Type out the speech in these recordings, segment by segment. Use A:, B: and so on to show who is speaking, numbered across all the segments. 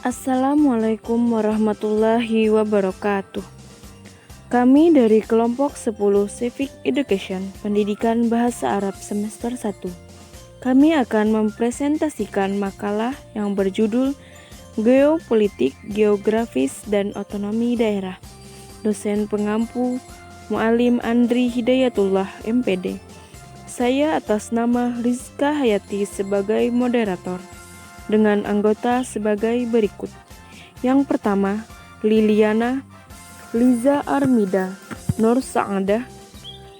A: Assalamualaikum warahmatullahi wabarakatuh. Kami dari kelompok 10 Civic Education, Pendidikan Bahasa Arab semester 1. Kami akan mempresentasikan makalah yang berjudul Geopolitik, Geografis, dan Otonomi Daerah. Dosen pengampu Mu'alim Andri Hidayatullah, MPD. Saya atas nama Rizka Hayati sebagai moderator, dengan anggota sebagai berikut. Yang pertama, Liliana, Liza Armida, Nur Sa'adah,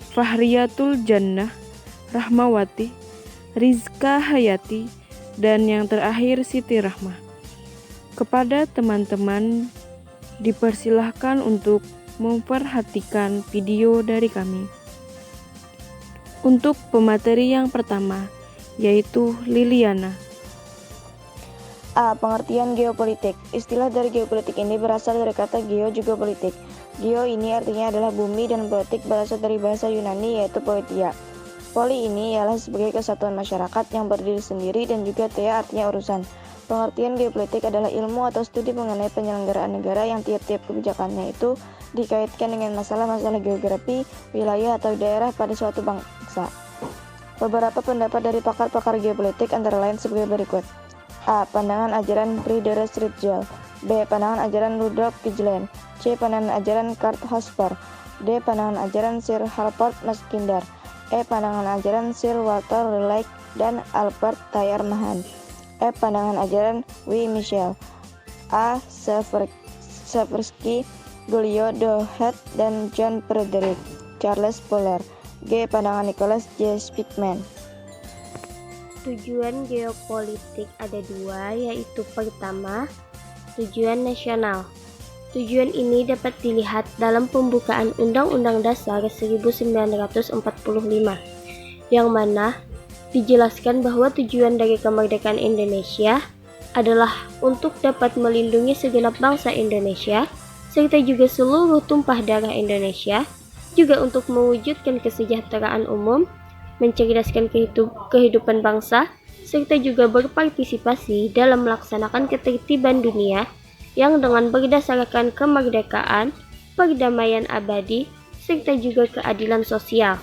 A: Fahriyatul Jannah, Rahmawati, Rizka Hayati, dan yang terakhir Siti Rahmah. Kepada teman-teman, dipersilahkan untuk memperhatikan video dari kami. Untuk pemateri yang pertama, yaitu Liliana.
B: A. Pengertian geopolitik. Istilah dari geopolitik ini berasal dari kata geo juga politik. Geo ini artinya adalah bumi dan politik berasal dari bahasa Yunani yaitu politia. Poli ini ialah sebagai kesatuan masyarakat yang berdiri sendiri dan juga tia artinya urusan. Pengertian geopolitik adalah ilmu atau studi mengenai penyelenggaraan negara yang tiap-tiap kebijakannya itu dikaitkan dengan masalah-masalah geografi, wilayah atau daerah pada suatu bangsa. Beberapa pendapat dari pakar-pakar geopolitik antara lain sebagai berikut. A. Pandangan ajaran Friedrich Ritschl. B. Pandangan ajaran Rudolf Gijlen. C. Pandangan ajaran Kurt Hofstra. D. Pandangan ajaran Sir Halford Maskinder. E. Pandangan ajaran Sir Walter Raleigh dan Albert Thayer Mahan. F. Pandangan ajaran W. Michel. A. Seversky, Giulio Douhet, dan John Frederick Charles Fuller. G. Pandangan Nicholas J. Speakman.
C: Tujuan geopolitik ada dua, yaitu pertama, tujuan nasional. Tujuan ini dapat dilihat dalam pembukaan Undang-Undang Dasar 1945, yang mana dijelaskan bahwa tujuan dari kemerdekaan Indonesia adalah untuk dapat melindungi segenap bangsa Indonesia, serta juga seluruh tumpah darah Indonesia, juga untuk mewujudkan kesejahteraan umum, mencerdaskan kehidupan bangsa, serta juga berpartisipasi dalam melaksanakan ketertiban dunia yang dengan berdasarkan kemerdekaan, perdamaian abadi, serta juga keadilan sosial.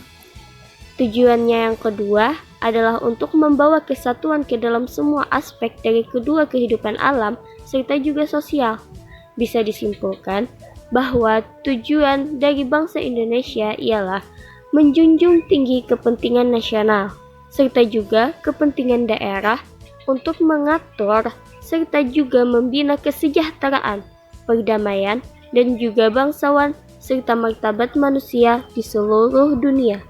C: Tujuannya yang kedua adalah untuk membawa kesatuan ke dalam semua aspek dari kedua kehidupan alam, serta juga sosial. Bisa disimpulkan bahwa tujuan dari bangsa Indonesia ialah menjunjung tinggi kepentingan nasional, serta juga kepentingan daerah untuk mengatur serta juga membina kesejahteraan, perdamaian, dan juga bangsawan serta martabat manusia di seluruh dunia.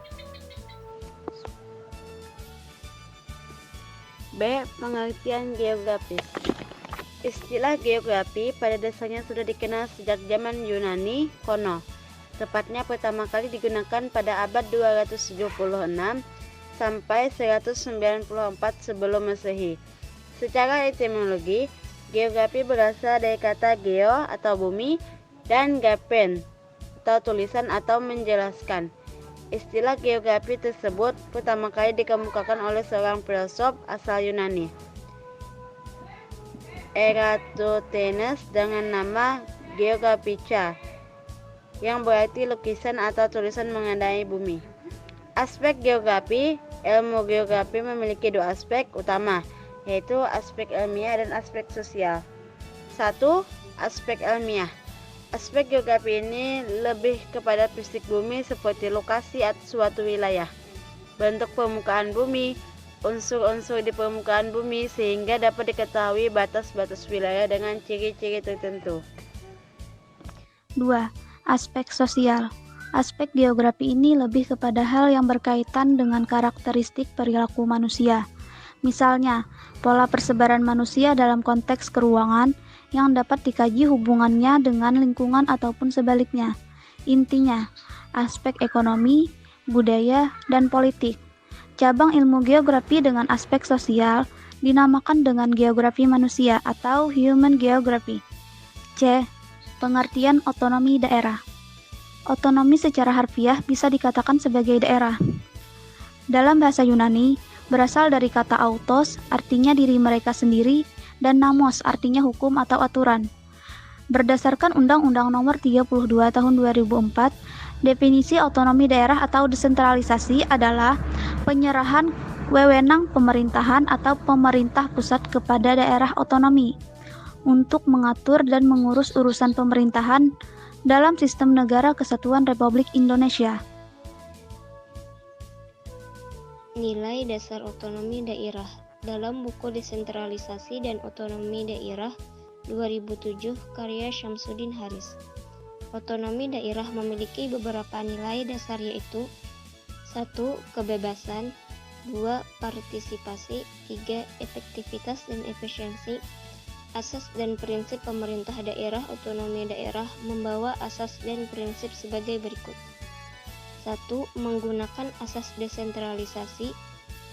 D: B. Pengertian geografis. Istilah geografi pada dasarnya sudah dikenal sejak zaman Yunani kuno. Tepatnya pertama kali digunakan pada abad 276 sampai 194 sebelum Masehi. Secara etimologi, geografi berasal dari kata geo atau bumi dan graphen atau tulisan atau menjelaskan. Istilah geografi tersebut pertama kali dikemukakan oleh seorang filosof asal Yunani, Eratosthenes, dengan nama Geographica, yang berarti lukisan atau tulisan mengenai bumi. Aspek geografi. Ilmu geografi memiliki dua aspek utama, yaitu aspek ilmiah dan aspek sosial. 1. Aspek ilmiah. Aspek geografi ini lebih kepada fisik bumi seperti lokasi atau suatu wilayah, bentuk permukaan bumi, unsur-unsur di permukaan bumi, sehingga dapat diketahui batas-batas wilayah dengan ciri-ciri tertentu.
E: 2. Aspek sosial. Aspek geografi ini lebih kepada hal yang berkaitan dengan karakteristik perilaku manusia. Misalnya, pola persebaran manusia dalam konteks keruangan yang dapat dikaji hubungannya dengan lingkungan ataupun sebaliknya. Intinya, aspek ekonomi, budaya, dan politik. Cabang ilmu geografi dengan aspek sosial dinamakan dengan geografi manusia atau human geography. C. Pengertian otonomi daerah. Otonomi secara harfiah bisa dikatakan sebagai daerah. Dalam bahasa Yunani, berasal dari kata autos, artinya diri mereka sendiri, dan namos artinya hukum atau aturan. Berdasarkan Undang-Undang Nomor 32 Tahun 2004, definisi otonomi daerah atau desentralisasi adalah penyerahan wewenang pemerintahan atau pemerintah pusat kepada daerah otonomi untuk mengatur dan mengurus urusan pemerintahan dalam sistem negara kesatuan Republik Indonesia.
C: Nilai dasar otonomi daerah dalam buku Desentralisasi dan Otonomi Daerah 2007 karya Syamsuddin Haris. Otonomi daerah memiliki beberapa nilai dasar yaitu 1. Kebebasan, 2. Partisipasi, 3. Efektivitas dan efisiensi. Asas dan prinsip pemerintah daerah otonomi daerah membawa asas dan prinsip sebagai berikut. 1. Menggunakan asas desentralisasi,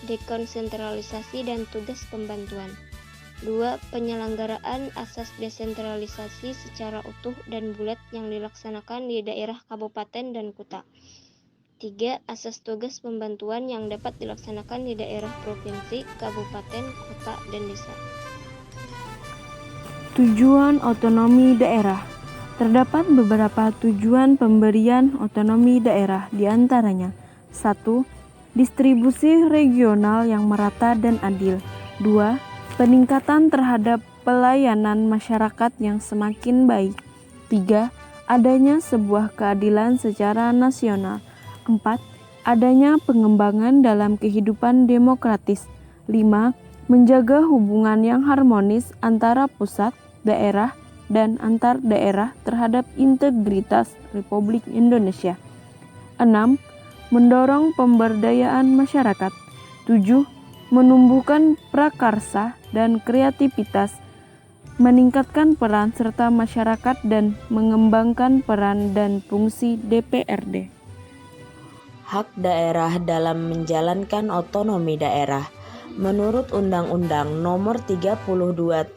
C: dekonsentralisasi dan tugas pembantuan. 2. Penyelenggaraan asas desentralisasi secara utuh dan bulat yang dilaksanakan di daerah kabupaten dan kota. 3. Asas tugas pembantuan yang dapat dilaksanakan di daerah provinsi, kabupaten, kota, dan desa.
A: Tujuan otonomi daerah. Terdapat beberapa tujuan pemberian otonomi daerah, diantaranya 1. Distribusi regional yang merata dan adil. 2. Peningkatan terhadap pelayanan masyarakat yang semakin baik. 3. Adanya sebuah keadilan secara nasional. 4. Adanya pengembangan dalam kehidupan demokratis. 5. Menjaga hubungan yang harmonis antara pusat, daerah, dan antar daerah terhadap integritas Republik Indonesia. 6. Mendorong pemberdayaan masyarakat. 7. Menumbuhkan prakarsa dan kreativitas, meningkatkan peran serta masyarakat dan mengembangkan peran dan fungsi DPRD.
F: Hak daerah dalam menjalankan otonomi daerah. Menurut Undang-Undang Nomor 32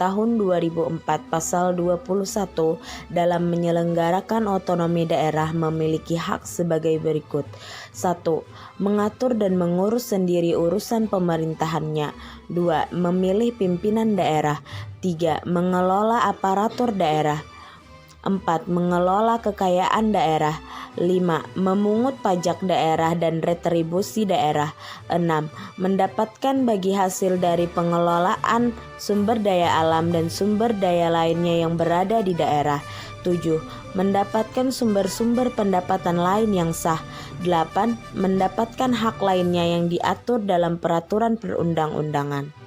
F: Tahun 2004 Pasal 21, dalam menyelenggarakan otonomi daerah memiliki hak sebagai berikut. 1. Mengatur dan mengurus sendiri urusan pemerintahannya. 2. Memilih pimpinan daerah. 3. Mengelola aparatur daerah. 4. Mengelola kekayaan daerah. 5. Memungut pajak daerah dan retribusi daerah. 6. Mendapatkan bagi hasil dari pengelolaan sumber daya alam dan sumber daya lainnya yang berada di daerah. 7. Mendapatkan sumber-sumber pendapatan lain yang sah. 8. Mendapatkan hak lainnya yang diatur dalam peraturan perundang-undangan.